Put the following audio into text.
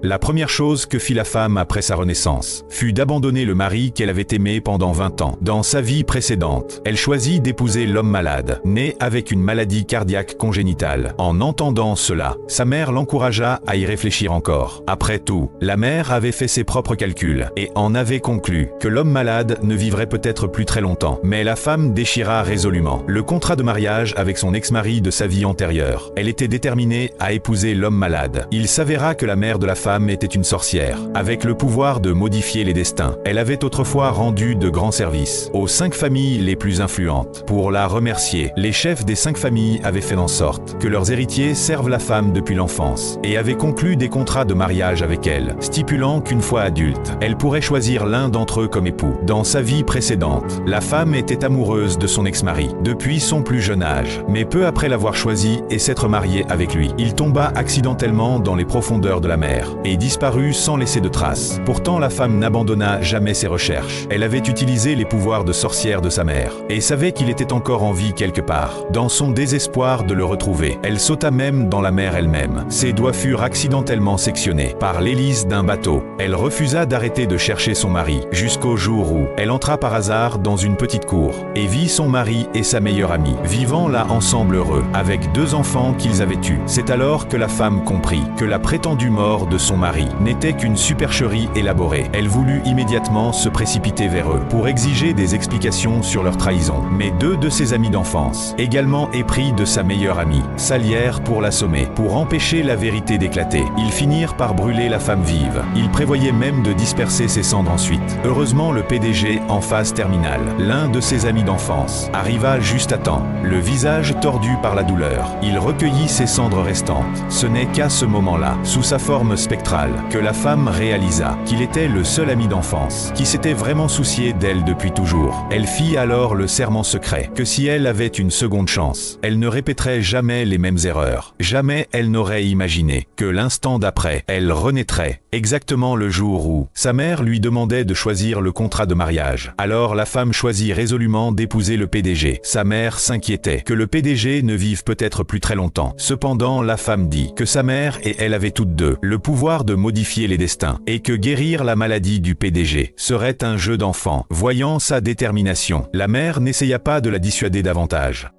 La première chose que fit la femme après sa renaissance fut d'abandonner le mari qu'elle avait aimé pendant 20 ans. Dans sa vie précédente, elle choisit d'épouser l'homme malade, né avec une maladie cardiaque congénitale. En entendant cela, sa mère l'encouragea à y réfléchir encore. Après tout, la mère avait fait ses propres calculs et en avait conclu que l'homme malade ne vivrait peut-être plus très longtemps. Mais la femme déchira résolument le contrat de mariage avec son ex-mari de sa vie antérieure. Elle était déterminée à épouser l'homme malade. Il s'avéra que la mère de la femme était une sorcière, avec le pouvoir de modifier les destins. Elle avait autrefois rendu de grands services aux 5 familles les plus influentes. Pour la remercier, les chefs des 5 familles avaient fait en sorte que leurs héritiers servent la femme depuis l'enfance et avaient conclu des contrats de mariage avec elle, stipulant qu'une fois adulte, elle pourrait choisir l'un d'entre eux comme époux. Dans sa vie précédente, la femme était amoureuse de son ex-mari depuis son plus jeune âge, mais peu après l'avoir choisi et s'être mariée avec lui, il tomba accidentellement dans les profondeurs de la mer et disparut sans laisser de traces. Pourtant, la femme n'abandonna jamais ses recherches. Elle avait utilisé les pouvoirs de sorcière de sa mère et savait qu'il était encore en vie quelque part. Dans son désespoir de le retrouver, elle sauta même dans la mer elle-même. Ses doigts furent accidentellement sectionnés par l'hélice d'un bateau. Elle refusa d'arrêter de chercher son mari jusqu'au jour où elle entra par hasard dans une petite cour et vit son mari et sa meilleure amie vivant là ensemble heureux avec 2 enfants qu'ils avaient eus. C'est alors que la femme comprit que la prétendue mort de son mari n'était qu'une supercherie élaborée. Elle voulut immédiatement se précipiter vers eux pour exiger des explications sur leur trahison. Mais 2 de ses amis d'enfance, également épris de sa meilleure amie, s'allièrent pour l'assommer, pour empêcher la vérité d'éclater. Ils finirent par brûler la femme vive. Ils prévoyaient même de disperser ses cendres ensuite. Heureusement, le PDG, en phase terminale, l'un de ses amis d'enfance, arriva juste à temps, le visage tordu par la douleur. Il recueillit ses cendres restantes. Ce n'est qu'à ce moment-là, sous sa forme spectrale, que la femme réalisa qu'il était le seul ami d'enfance qui s'était vraiment soucié d'elle depuis toujours. Elle fit alors le serment secret que si elle avait une seconde chance, elle ne répéterait jamais les mêmes erreurs. Jamais elle n'aurait imaginé que l'instant d'après, elle renaîtrait, exactement le jour où sa mère lui demandait de choisir le contrat de mariage. Alors la femme choisit résolument d'épouser le PDG. Sa mère s'inquiétait que le PDG ne vive peut-être plus très longtemps. Cependant, la femme dit que sa mère et elle avaient toutes 2 le pouvoir de modifier les destins et que guérir la maladie du PDG serait un jeu d'enfant. Voyant sa détermination, la mère n'essaya pas de la dissuader davantage.